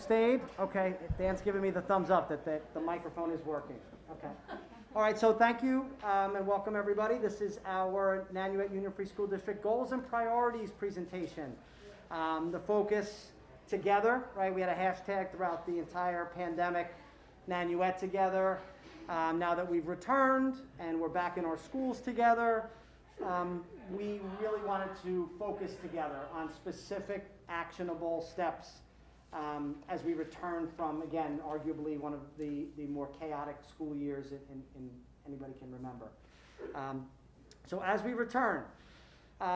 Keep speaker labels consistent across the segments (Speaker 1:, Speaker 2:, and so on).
Speaker 1: stayed? Okay, Dan's giving me the thumbs up that the microphone is working. Okay. All right, so thank you and welcome everybody. This is our Nanuet Union Free School District Goals and Priorities presentation. The focus together, right? We had a hashtag throughout the entire pandemic, Nanuet together. Now that we've returned and we're back in our schools together, we really wanted to focus together on specific actionable steps as we return from, again, arguably one of the more chaotic school years in anybody can remember. So as we return,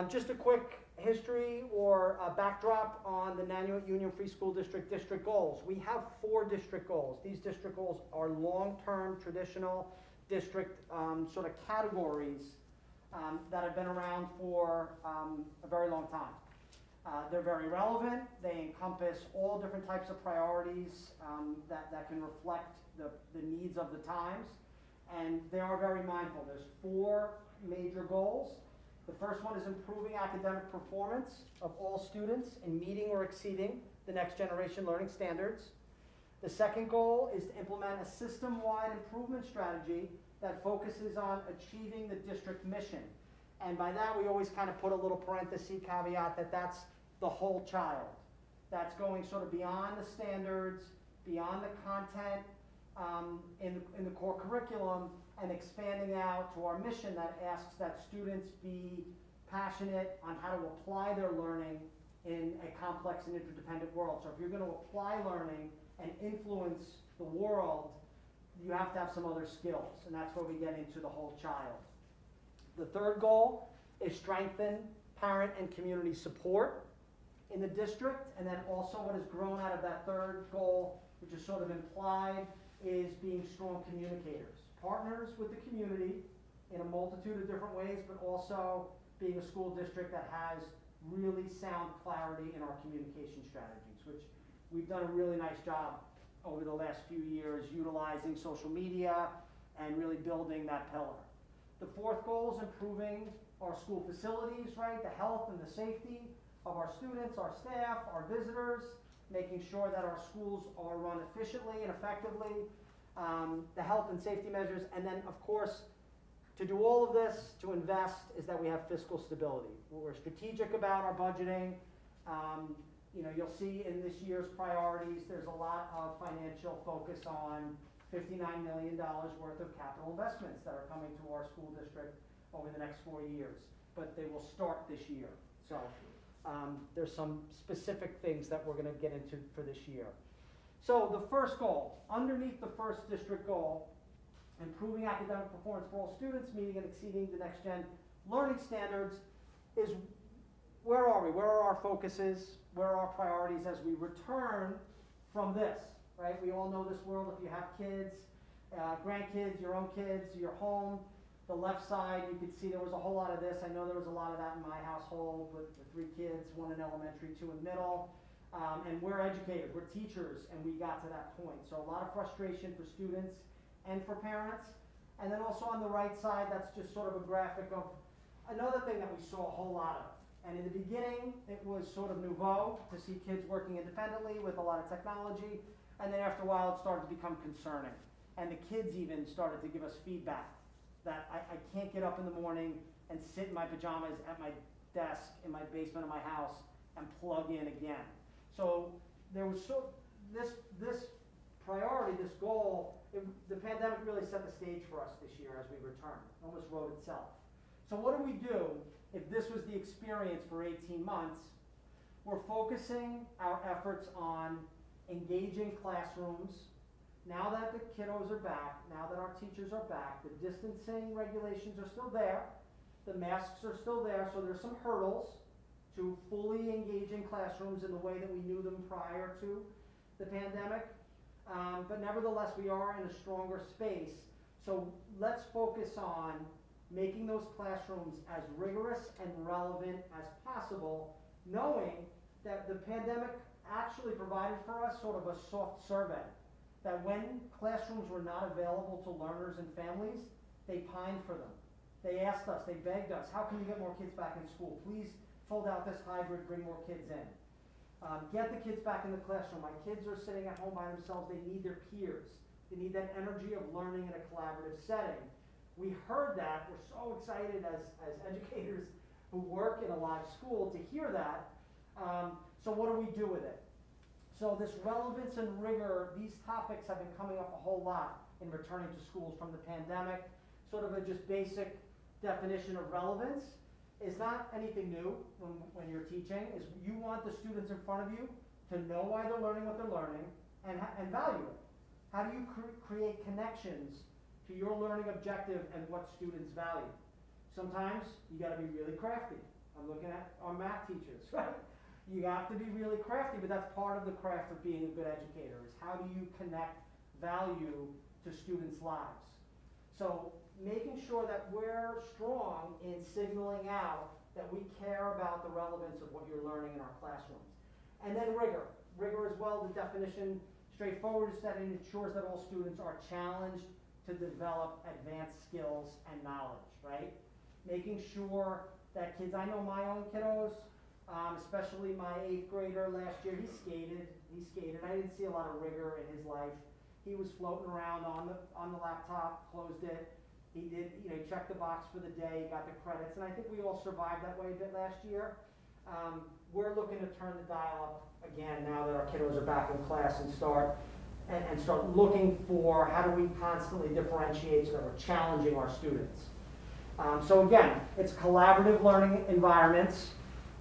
Speaker 1: just a quick history or a backdrop on the Nanuet Union Free School District district goals. We have 4 district goals. These district goals are long-term, traditional district sort of categories that have been around for a very long time. They're very relevant. They encompass all different types of priorities that can reflect the needs of the times. And they are very mindful. There's 4 major goals. The first one is improving academic performance of all students in meeting or exceeding the next generation learning standards. The second goal is to implement a system-wide improvement strategy that focuses on achieving the district mission. And by that, we always kind of put a little parenthesis caveat that that's the whole child. That's going sort of beyond the standards, beyond the content in the core curriculum, and expanding out to our mission that asks that students be passionate on how to apply their learning in a complex and interdependent world. So if you're going to apply learning and influence the world, you have to have some other skills, and that's where we get into the whole child. The third goal is strengthen parent and community support in the district, and then also what has grown out of that third goal, which is sort of implied, is being strong communicators. Partners with the community in a multitude of different ways, but also being a school district that has really sound clarity in our communication strategies, which we've done a really nice job over the last few years utilizing social media and really building that pillar. The fourth goal is improving our school facilities, right? The health and the safety of our students, our staff, our visitors, making sure that our schools are run efficiently and effectively, the health and safety measures, and then of course, to do all of this, to invest, is that we have fiscal stability. We're strategic about our budgeting. You know, you'll see in this year's priorities, there's a lot of financial focus on $59 million worth of capital investments that are coming to our school district over the next 4 years, but they will start this year. So there's some specific things that we're going to get into for this year. So the first goal, underneath the first district goal, improving academic performance for all students, meeting and exceeding the next gen learning standards, is where are we? Where are our focuses? Where are our priorities as we return from this, right? We all know this world. If you have kids, grandkids, your own kids, your home, the left side, you could see there was a whole lot of this. I know there was a lot of that in my household with the 3 kids, 1 in elementary, 2 in middle. And we're educators, we're teachers, and we got to that point. So a lot of frustration for students and for parents. And then also on the right side, that's just sort of a graphic of another thing that we saw a whole lot of. And in the beginning, it was sort of nouveau to see kids working independently with a lot of technology. And then after a while, it started to become concerning. And the kids even started to give us feedback that I can't get up in the morning and sit in my pajamas at my desk in my basement of my house and plug in again. So there was this priority, this goal, the pandemic really set the stage for us this year as we return. It almost wrote itself. So what do we do if this was the experience for 18 months? We're focusing our efforts on engaging classrooms. Now that the kiddos are back, now that our teachers are back, the distancing regulations are still there, the masks are still there, so there's some hurdles to fully engaging classrooms in the way that we knew them prior to the pandemic. But nevertheless, we are in a stronger space. So let's focus on making those classrooms as rigorous and relevant as possible, knowing that the pandemic actually provided for us sort of a soft survey. That when classrooms were not available to learners and families, they pined for them. They asked us, they begged us, how can we get more kids back in school? Please fold out this hybrid, bring more kids in. Get the kids back in the classroom. My kids are sitting at home by themselves. They need their peers. They need that energy of learning in a collaborative setting. We heard that. We're so excited as educators who work in a live school to hear that. So what do we do with it? So this relevance and rigor, these topics have been coming up a whole lot in returning to schools from the pandemic. Sort of a just basic definition of relevance is not anything new when you're teaching, is you want the students in front of you to know why they're learning what they're learning and value it. How do you create connections to your learning objective and what students value? Sometimes you gotta be really crafty. I'm looking at our math teachers, right? You have to be really crafty, but that's part of the craft of being a good educator, is how do you connect value to students' lives? So making sure that we're strong in signaling out that we care about the relevance of what you're learning in our classrooms. And then rigor. Rigor as well, the definition, straightforward, is that it ensures that all students are challenged to develop advanced skills and knowledge, right? Making sure that kids, I know my own kiddos, especially my 8th grader last year, he skated. I didn't see a lot of rigor in his life. He was floating around on the laptop, closed it. He did, he checked the box for the day, got the credits, and I think we all survived that way a bit last year. We're looking to turn the dial up again now that our kiddos are back in class and start looking for how do we constantly differentiate so that we're challenging our students. So again, it's collaborative learning environments.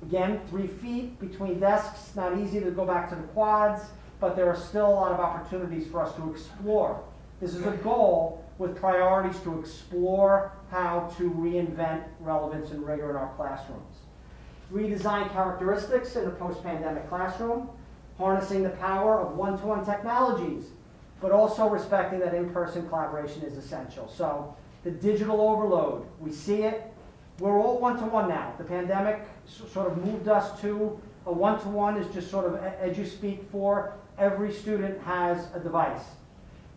Speaker 1: Again, 3 feet between desks, not easy to go back to the quads, but there are still a lot of opportunities for us to explore. This is a goal with priorities to explore how to reinvent relevance and rigor in our classrooms. Redesign characteristics in the post-pandemic classroom, harnessing the power of one-to-one technologies, but also respecting that in-person collaboration is essential. So the digital overload, we see it. We're all one-to-one now. The pandemic sort of moved us to a one-to-one is just sort of edu-speak for every student has a device.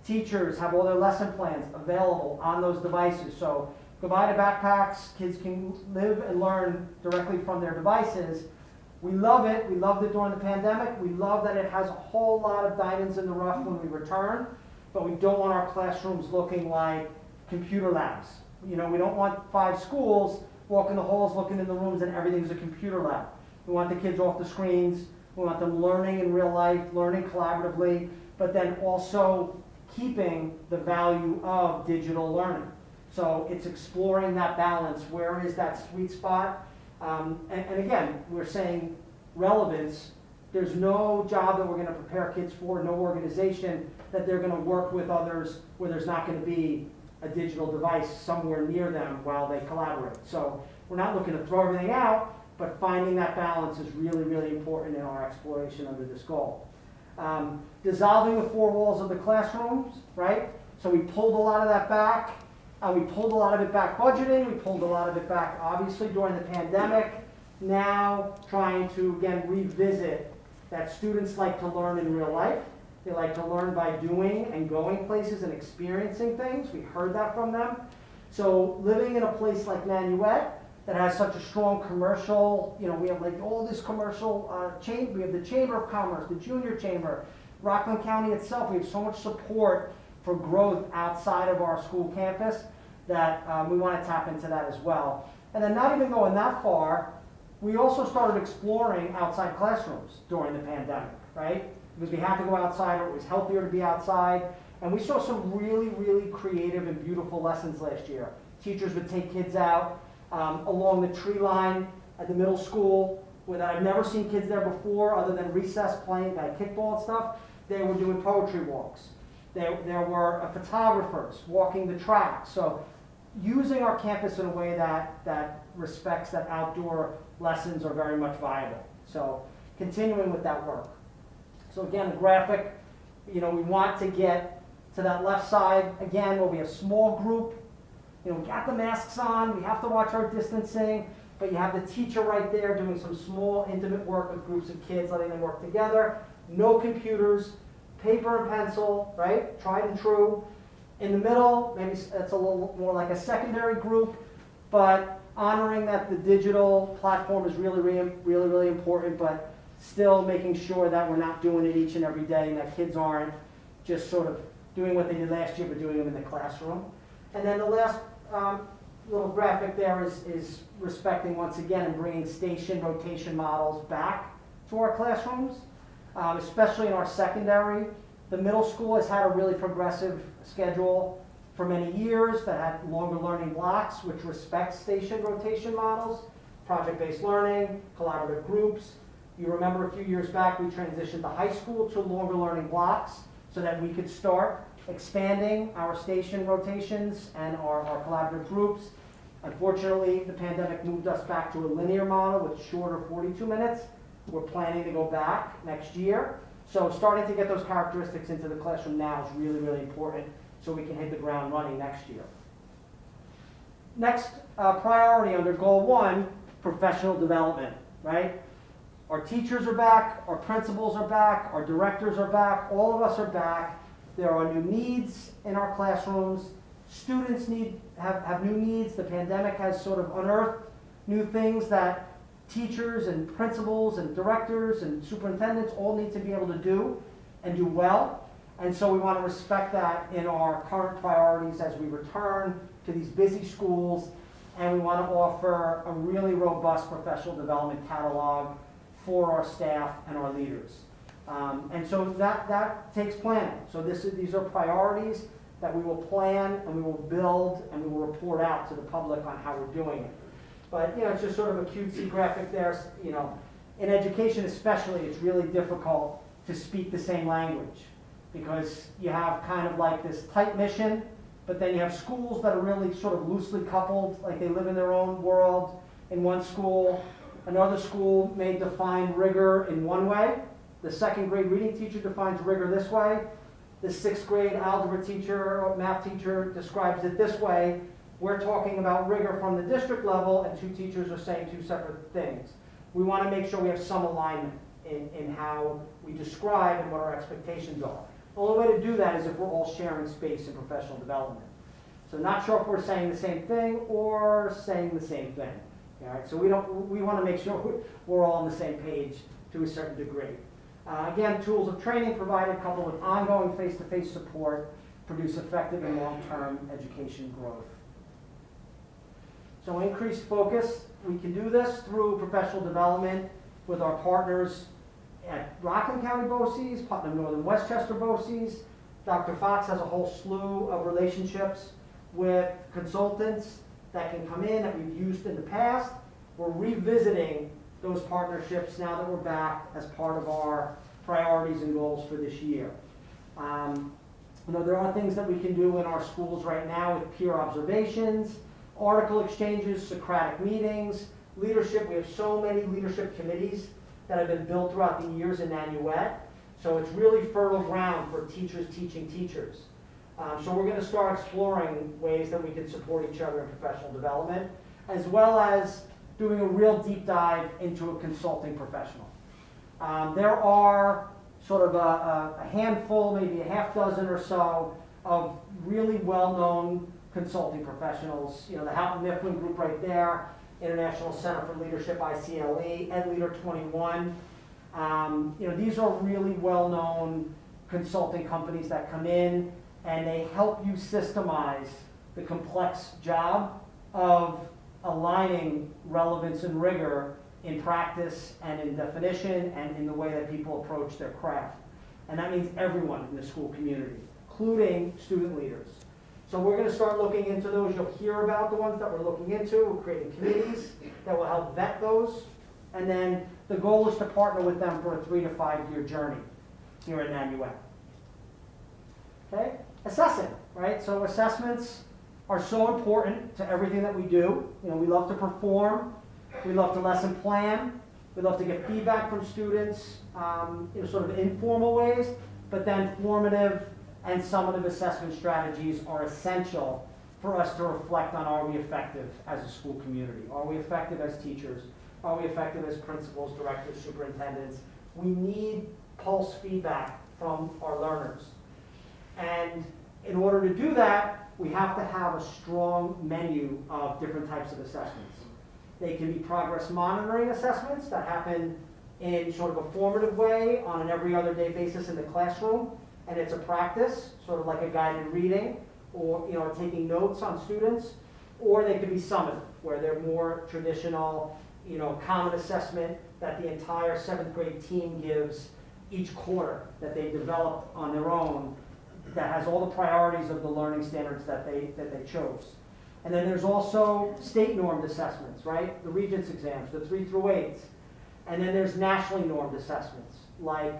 Speaker 1: Teachers have all their lesson plans available on those devices. So goodbye to backpacks. Kids can live and learn directly from their devices. We love it. We loved it during the pandemic. We love that it has a whole lot of diamonds in the rough when we return, but we don't want our classrooms looking like computer labs. We don't want 5 schools walking the halls, looking in the rooms, and everything's a computer lab. We want the kids off the screens. We want them learning in real life, learning collaboratively, but then also keeping the value of digital learning. So it's exploring that balance. Where is that sweet spot? And again, we're saying relevance. There's no job that we're going to prepare kids for, no organization that they're going to work with others where there's not going to be a digital device somewhere near them while they collaborate. So we're not looking to throw everything out, but finding that balance is really, really important in our exploration under this goal. Dissolving the 4 walls of the classrooms, right? So we pulled a lot of that back. We pulled a lot of it back budgeting. We pulled a lot of it back, obviously, during the pandemic. Now trying to, again, revisit that students like to learn in real life. They like to learn by doing and going places and experiencing things. We heard that from them. So living in a place like Nanuet that has such a strong commercial, we have like all this commercial chain. We have the Chamber of Commerce, the Junior Chamber, Rockland County itself. We have so much support for growth outside of our school campus that we want to tap into that as well. And then not even going that far, we also started exploring outside classrooms during the pandemic, right? Because we had to go outside, or it was healthier to be outside. And we saw some really, really creative and beautiful lessons last year. Teachers would take kids out along the tree line at the middle school, where I've never seen kids there before other than recess playing kickball and stuff. They were doing poetry walks. There were photographers walking the track. So using our campus in a way that respects that outdoor lessons are very much viable. So continuing with that work. So again, the graphic, we want to get to that left side, again, where we have small group. We got the masks on, we have to watch our distancing, but you have the teacher right there doing some small, intimate work with groups of kids, letting them work together. No computers, paper and pencil, right? Tried and true. In the middle, maybe it's a little more like a secondary group, but honoring that the digital platform is really, really, really, really important, but still making sure that we're not doing it each and every day and that kids aren't just sort of doing what they did last year but doing them in the classroom. And then the last little graphic there is respecting once again and bringing station rotation models back to our classrooms, especially in our secondary. The middle school has had a really progressive schedule for many years that had longer learning blocks, which respects station rotation models, project-based learning, collaborative groups. You remember a few years back we transitioned the high school to longer learning blocks so that we could start expanding our station rotations and our collaborative groups. Unfortunately, the pandemic moved us back to a linear model with shorter 42 minutes. We're planning to go back next year. So starting to get those characteristics into the classroom now is really, really important so we can hit the ground running next year. Next priority under goal 1, professional development, right? Our teachers are back, our principals are back, our directors are back, all of us are back. There are new needs in our classrooms. Students have new needs. The pandemic has sort of unearthed new things that teachers and principals and directors and superintendents all need to be able to do and do well. And so we want to respect that in our current priorities as we return to these busy schools, and we want to offer a really robust professional development catalog for our staff and our leaders. And so that takes planning. So these are priorities that we will plan and we will build and we will report out to the public on how we're doing it. But it's just sort of a cutesy graphic there. In education especially, it's really difficult to speak the same language because you have kind of like this tight mission, but then you have schools that are really sort of loosely coupled, like they live in their own world in one school. Another school may define rigor in one way. The second grade reading teacher defines rigor this way. The sixth grade algebra teacher or math teacher describes it this way. We're talking about rigor from the district level, and two teachers are saying two separate things. We want to make sure we have some alignment in how we describe and what our expectations are. The only way to do that is if we're all sharing space in professional development. So not sure if we're saying the same thing or saying the same thing. All right, so we want to make sure we're all on the same page to a certain degree. Again, tools of training provided coupled with ongoing face-to-face support produce effective and long-term education growth. So increased focus, we can do this through professional development with our partners at Rockland County BOCES, Putnam Northern Westchester BOCES. Dr. Fox has a whole slew of relationships with consultants that can come in that we've used in the past. We're revisiting those partnerships now that we're back as part of our priorities and goals for this year. There are things that we can do in our schools right now with peer observations, article exchanges, Socratic meetings, leadership. We have so many leadership committees that have been built throughout the years in Nanuet. So it's really fertile ground for teachers teaching teachers. So we're going to start exploring ways that we can support each other in professional development, as well as doing a real deep dive into a consulting professional. There are sort of a handful, maybe a half dozen or so, of really well-known consulting professionals. The Houghton Mifflin Group right there, International Center for Leadership, ICLE, EdLeader 21. These are really well-known consulting companies that come in and they help you systemize the complex job of aligning relevance and rigor in practice and in definition and in the way that people approach their craft. And that means everyone in the school community, including student leaders. So we're going to start looking into those. You'll hear about the ones that we're looking into. We're creating committees that will help vet those. And then the goal is to partner with them for a 3 to 5 year journey here at Nanuet. Okay? Assessing, right? So assessments are so important to everything that we do. We love to perform. We love to lesson plan. We love to get feedback from students in sort of informal ways, but then formative and summative assessment strategies are essential for us to reflect on, are we effective as a school community? Are we effective as teachers? Are we effective as principals, directors, superintendents? We need pulse feedback from our learners. And in order to do that, we have to have a strong menu of different types of assessments. They can be progress monitoring assessments that happen in sort of a formative way on an every other day basis in the classroom, and it's a practice, sort of like a guided reading, or taking notes on students, or they could be summative, where they're more traditional, common assessment that the entire 7th grade team gives each quarter that they developed on their own, that has all the priorities of the learning standards that they chose. And then there's also state normed assessments, right? The Regents exams, the 3 through 8s. And then there's nationally normed assessments, like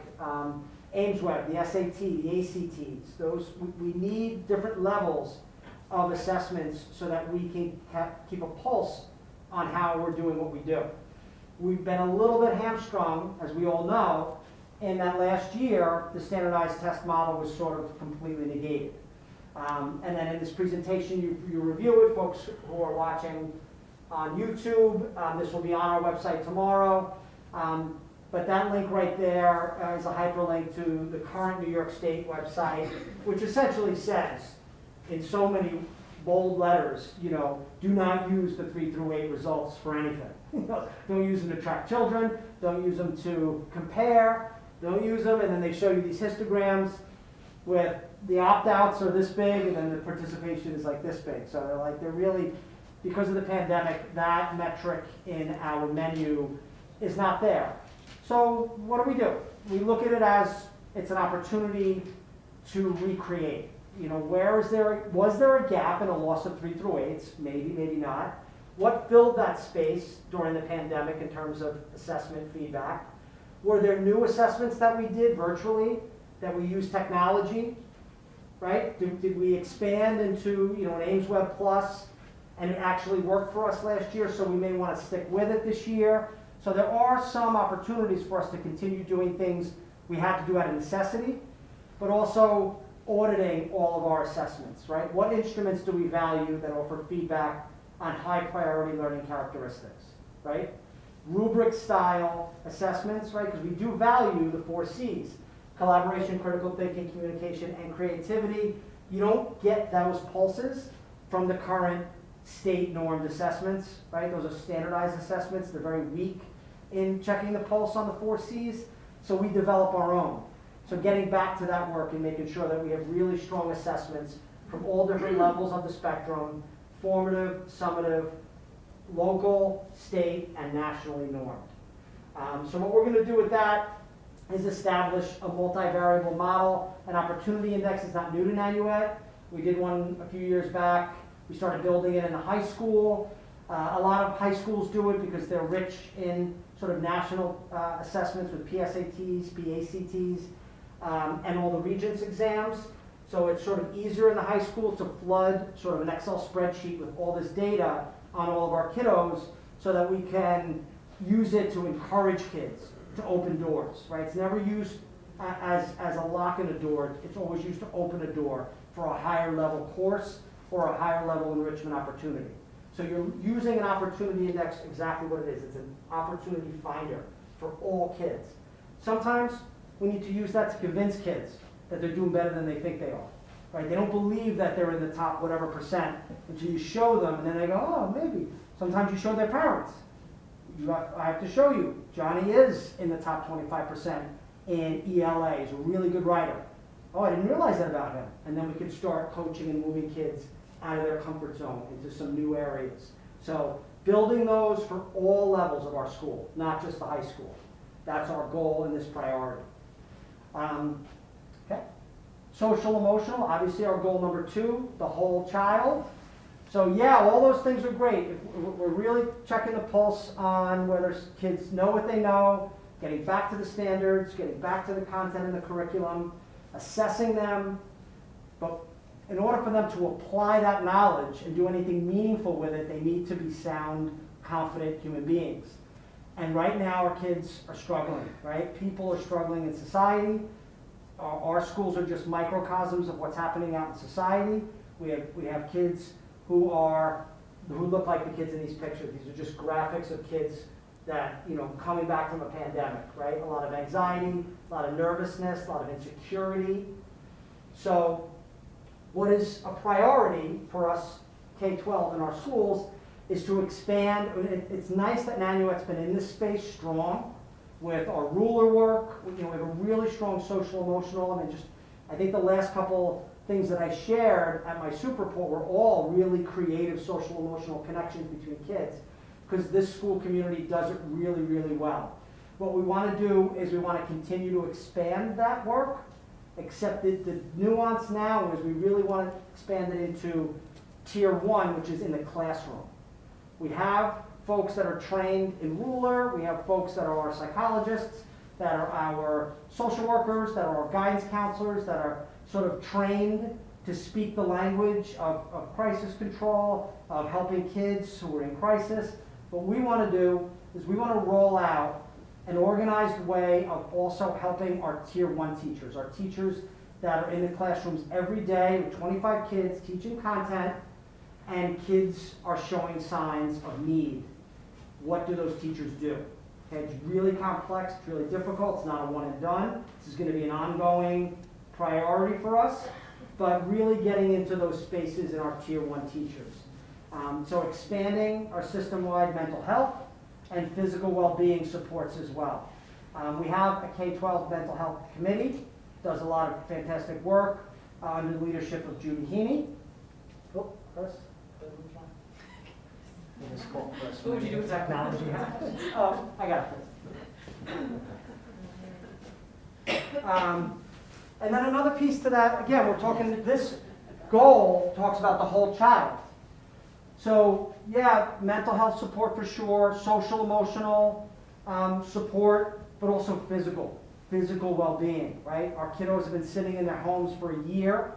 Speaker 1: Ames-Webb, the SAT, the ACTs. Those, we need different levels of assessments so that we can keep a pulse on how we're doing what we do. We've been a little bit hamstrung, as we all know, in that last year, the standardized test model was sort of completely negated. And then in this presentation, you review it, folks who are watching on YouTube. This will be on our website tomorrow. But that link right there is a hyperlink to the current New York State website, which essentially says, in so many bold letters, do not use the 3 through 8 results for anything. Don't use them to track children. Don't use them to compare. Don't use them, and then they show you these histograms with the opt-outs are this big, and then the participation is like this big. So they're really, because of the pandemic, that metric in our menu is not there. So what do? We look at it as it's an opportunity to recreate. Was there a gap in a loss of 3 through 8s? Maybe, maybe not. What filled that space during the pandemic in terms of assessment feedback? Were there new assessments that we did virtually, that we used technology, right? Did we expand into an Ames-Webb Plus, and it actually worked for us last year, so we may want to stick with it this year? So there are some opportunities for us to continue doing things we have to do out of necessity, but also auditing all of our assessments, right? What instruments do we value that offer feedback on high priority learning characteristics, right? Rubric style assessments, right? Because we do value the 4 C's: collaboration, critical thinking, communication, and creativity. You don't get those pulses from the current state normed assessments, right? Those are standardized assessments. They're very weak in checking the pulse on the 4 C's. So we develop our own. So getting back to that work and making sure that we have really strong assessments from all different levels of the spectrum: formative, summative, local, state, and nationally normed. So what we're going to do with that is establish a multivariable model. An opportunity index is not new to Nanuet. We did one a few years back. We started building it in the high school. A lot of high schools do it because they're rich in sort of national assessments with PSATs, PACTs, and all the Regents exams. So it's sort of easier in the high school to flood sort of an Excel spreadsheet with all this data on all of our kiddos so that we can use it to encourage kids to open doors, right? It's never used as a lock in a door. It's always used to open a door for a higher level course or a higher level enrichment opportunity. So you're using an opportunity index exactly what it is. It's an opportunity finder for all kids. Sometimes we need to use that to convince kids that they're doing better than they think they are. Right? They don't believe that they're in the top whatever percent until you show them, and then they go, oh, maybe. Sometimes you show their parents. I have to show you, Johnny is in the top 25% in ELA. He's a really good writer. Oh, I didn't realize that about him. And then we can start coaching and moving kids out of their comfort zone into some new areas. So building those for all levels of our school, not just the high school. That's our goal in this priority. Okay. Social emotional, obviously our goal number 2, the whole child. So yeah, all those things are great. If we're really checking the pulse on whether kids know what they know, getting back to the standards, getting back to the content in the curriculum, assessing them. But in order for them to apply that knowledge and do anything meaningful with it, they need to be sound, confident human beings. And right now our kids are struggling, right? People are struggling in society. Our schools are just microcosms of what's happening out in society. We have kids who look like the kids in these pictures. These are just graphics of kids that, coming back from a pandemic, right? A lot of anxiety, a lot of nervousness, a lot of insecurity. So what is a priority for us, K12 in our schools, is to expand. It's nice that Nanuet's been in this space strong, with our ruler work. We have a really strong social emotional. I think the last couple things that I shared at my super report were all really creative social emotional connections between kids, because this school community does it really, really well. What we want to do is we want to continue to expand that work, except that the nuance now is we really want to expand it into tier 1, which is in the classroom. We have folks that are trained in ruler, we have folks that are our psychologists, that are our social workers, that are our guidance counselors, that are sort of trained to speak the language of crisis control, of helping kids who are in crisis. What we want to do is we want to roll out an organized way of also helping our tier 1 teachers, our teachers that are in the classrooms every day with 25 kids teaching content, and kids are showing signs of need. What do those teachers do? Okay, it's really complex, it's really difficult, it's not a one and done. This is going to be an ongoing priority for us, but really getting into those spaces in our tier 1 teachers. So expanding our system-wide mental health and physical well-being supports as well. We have a K12 mental health committee, does a lot of fantastic work under the leadership of Judy Heaney. Oh, Chris?
Speaker 2: What would you do with
Speaker 1: technology? Oh, I got this. And then another piece to that, again, we're talking, this goal talks about the whole child. So, yeah, mental health support for sure, social, emotional support, but also physical well-being, right? Our kiddos have been sitting in their homes for a year,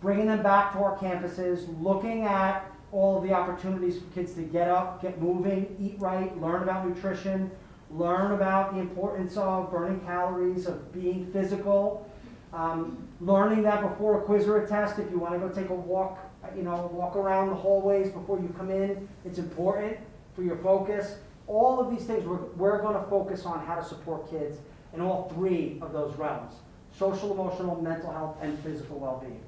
Speaker 1: bringing them back to our campuses, looking at all of the opportunities for kids to get up, get moving, eat right, learn about nutrition, learn about the importance of burning calories, of being physical, learning that before a quiz or a test, if you want to go take a walk, walk around the hallways before you come in, it's important for your focus. All of these things, we're going to focus on how to support kids in all 3 of those realms: social, emotional, mental health, and physical well-being.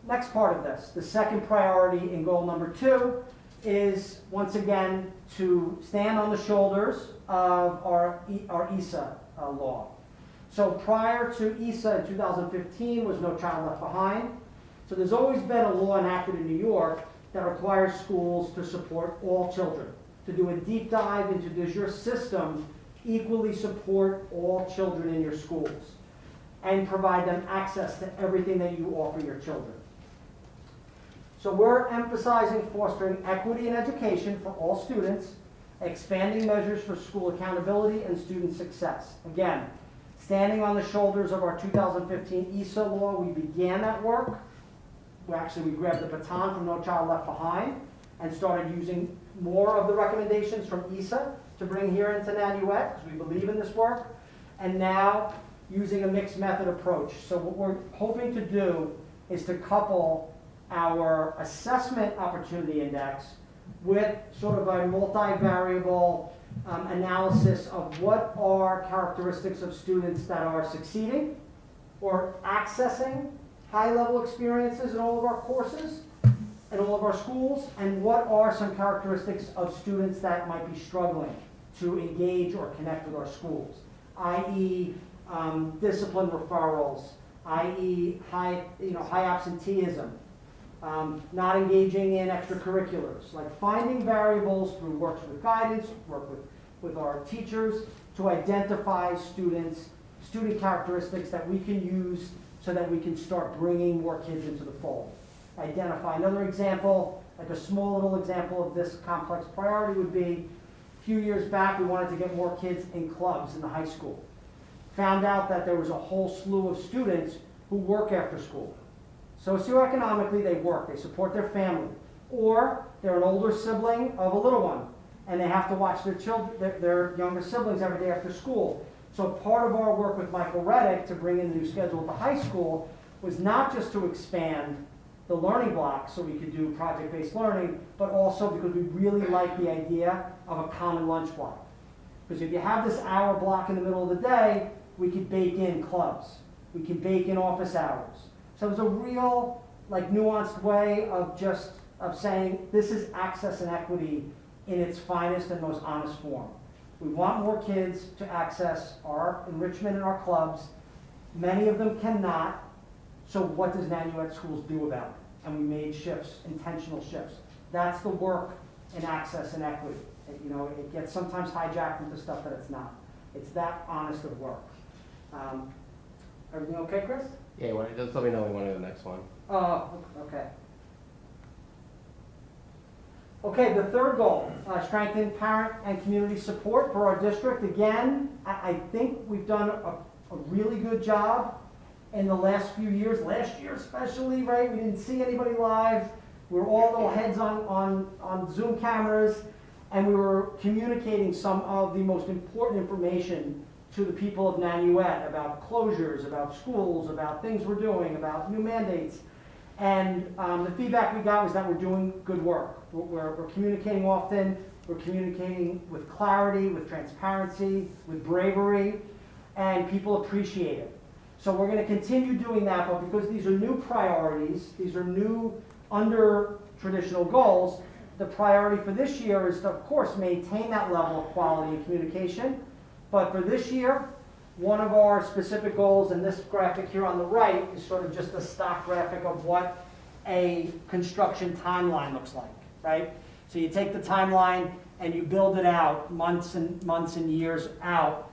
Speaker 1: Next part of this, the second priority in goal number 2, is once again to stand on the shoulders of our ESA law. So prior to ESA in 2015 was No Child Left Behind. So there's always been a law enacted in New York that requires schools to support all children, to do a deep dive into does your system equally support all children in your schools and provide them access to everything that you offer your children. So we're emphasizing fostering equity in education for all students, expanding measures for school accountability and student success. Again, standing on the shoulders of our 2015 ESA law, we began that work. We grabbed the baton from No Child Left Behind and started using more of the recommendations from ESA to bring here into Nanuet, because we believe in this work, and now using a mixed method approach. So what we're hoping to do is to couple our assessment opportunity index with sort of a multivariable analysis of what are characteristics of students that are succeeding or accessing high-level experiences in all of our courses and all of our schools, and what are some characteristics of students that might be struggling to engage or connect with our schools, i.e. Discipline referrals, i.e. high absenteeism, not engaging in extracurriculars, like finding variables through works with guidance, work with our teachers to identify student characteristics that we can use so that we can start bringing more kids into the fold. Identify another example, like a small little example of this complex priority would be, a few years back we wanted to get more kids in clubs in the high school. Found out that there was a whole slew of students who work after school. Socioeconomically, they work, they support their family, or they're an older sibling of a little one, and they have to watch their younger siblings every day after school. So part of our work with Michael Reddick to bring in the new schedule at the high school was not just to expand the learning block so we could do project-based learning, but also because we really like the idea of a common lunch block. Because if you have this hour block in the middle of the day, we could bake in clubs. We could bake in office hours. So it was a real, nuanced way of saying this is access and equity in its finest and most honest form. We want more kids to access our enrichment and our clubs. Many of them cannot, so what does Nanuet Schools do about it? And we made shifts, intentional shifts. That's the work in access and equity. It gets sometimes hijacked into stuff that it's not. It's that honest of work. Everything okay, Chris?
Speaker 3: Yeah, just let me know when we want to do the next one.
Speaker 1: Oh, okay. Okay, the third goal, strengthen parent and community support for our district. Again, I think we've done a really good job in the last few years, last year especially, right? We didn't see anybody live. We were all little heads on Zoom cameras, and we were communicating some of the most important information to the people of Nanuet about closures, about schools, about things we're doing, about new mandates. And the feedback we got was that we're doing good work. We're communicating often, we're communicating with clarity, with transparency, with bravery, and people appreciate it. So we're going to continue doing that, but because these are new priorities, these are new under traditional goals, the priority for this year is to, of course, maintain that level of quality and communication. But for this year, one of our specific goals, and this graphic here on the right is sort of just a stock graphic of what a construction timeline looks like, right? So you take the timeline and you build it out months and years out.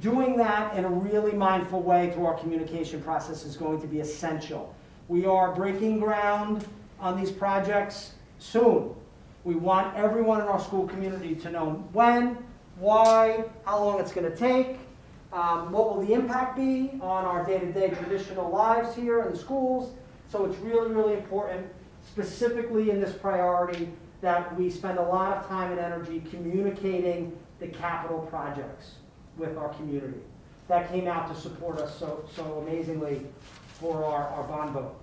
Speaker 1: Doing that in a really mindful way through our communication process is going to be essential. We are breaking ground on these projects soon. We want everyone in our school community to know when, why, how long it's going to take, what will the impact be on our day-to-day traditional lives here in the schools. So it's really, really important, specifically in this priority, that we spend a lot of time and energy communicating the capital projects with our community. That came out to support us so amazingly for our bond vote.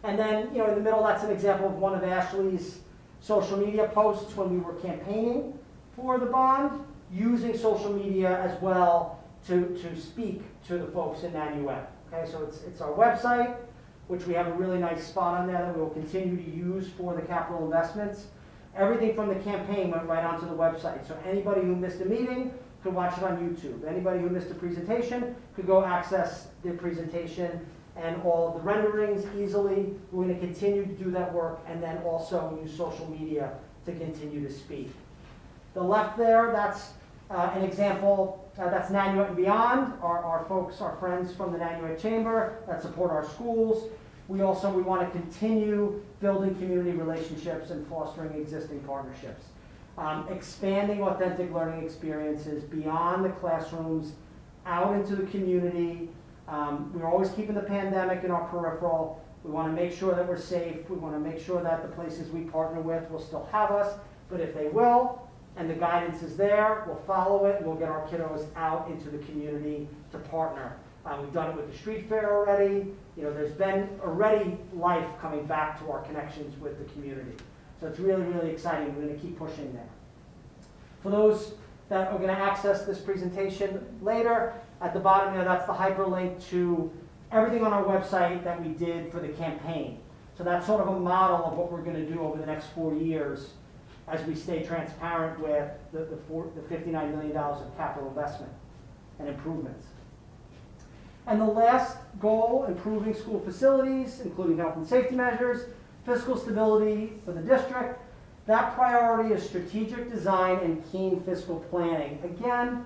Speaker 1: And then, in the middle, that's an example of one of Ashley's social media posts when we were campaigning for the bond, using social media as well to speak to the folks in Nanuet. Okay, so it's our website, which we have a really nice spot on there that we will continue to use for the capital investments. Everything from the campaign went right onto the website. So anybody who missed a meeting could watch it on YouTube. Anybody who missed a presentation could go access the presentation and all of the renderings easily. We're going to continue to do that work and then also use social media to continue to speak. The left there, that's an example, that's Nanuet and Beyond, our folks, our friends from the Nanuet Chamber that support our schools. We want to continue building community relationships and fostering existing partnerships. Expanding authentic learning experiences beyond the classrooms, out into the community. We're always keeping the pandemic in our peripheral. We want to make sure that we're safe. We want to make sure that the places we partner with will still have us, but if they will, and the guidance is there, we'll follow it, and we'll get our kiddos out into the community to partner. We've done it with the street fair already. There's been already life coming back to our connections with the community. So it's really, really exciting. We're going to keep pushing there. For those that are going to access this presentation later, at the bottom there, that's the hyperlink to everything on our website that we did for the campaign. So that's sort of a model of what we're going to do over the next 4 years as we stay transparent with the $59 million of capital investment and improvements. And the last goal, improving school facilities, including health and safety measures, fiscal stability for the district. That priority is strategic design and keen fiscal planning. Again,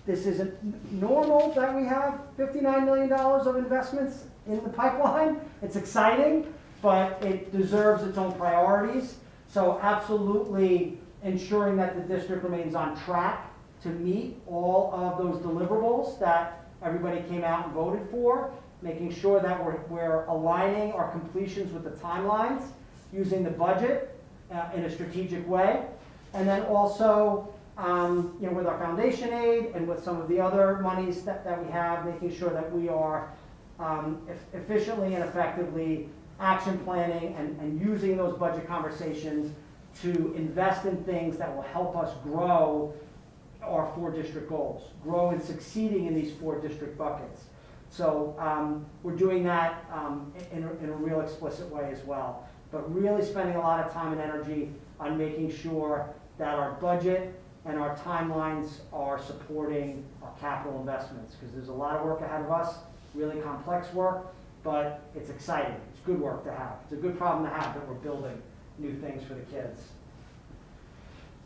Speaker 1: this isn't normal that we have $59 million of investments in the pipeline. It's exciting, but it deserves its own priorities. So absolutely ensuring that the district remains on track to meet all of those deliverables that everybody came out and voted for, making sure that we're aligning our completions with the timelines, using the budget in a strategic way, and then also with our foundation aid and with some of the other monies that we have, making sure that we are efficiently and effectively action planning and using those budget conversations to invest in things that will help us grow our 4 district goals, grow in succeeding in these 4 district buckets. So we're doing that in a real explicit way as well, but really spending a lot of time and energy on making sure that our budget and our timelines are supporting our capital investments, because there's a lot of work ahead of us, really complex work, but it's exciting. It's good work to have. It's a good problem to have, that we're building new things for the kids.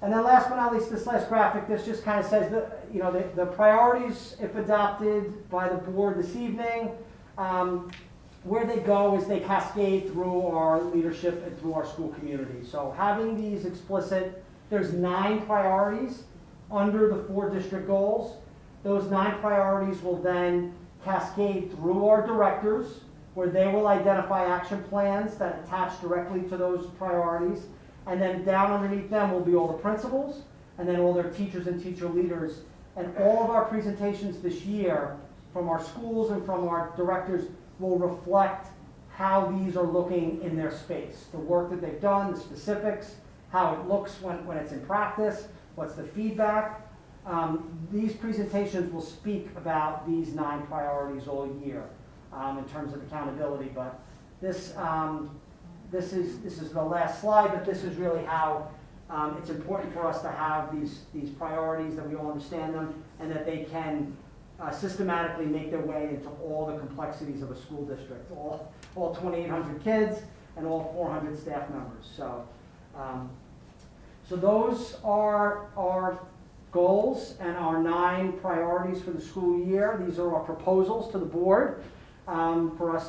Speaker 1: And then last but not least, this last graphic, this just kind of says that, you know, the priorities, if adopted by the board this evening, where they go is they cascade through our leadership and through our school community. So having these explicit, there's 9 priorities under the 4 district goals. Those 9 priorities will then cascade through our directors, where they will identify action plans that attach directly to those priorities. And then down underneath them will be all the principals, and then all their teachers and teacher leaders. And all of our presentations this year from our schools and from our directors will reflect how these are looking in their space. The work that they've done, the specifics, how it looks when it's in practice, what's the feedback. These presentations will speak about these 9 priorities all year in terms of accountability. But this is the last slide, but this is really how it's important for us to have these priorities, that we all understand them, and that they can systematically make their way into all the complexities of a school district, all 2,800 kids and all 400 staff members. So those are our goals and our 9 priorities for the school year. These are our proposals to the board for us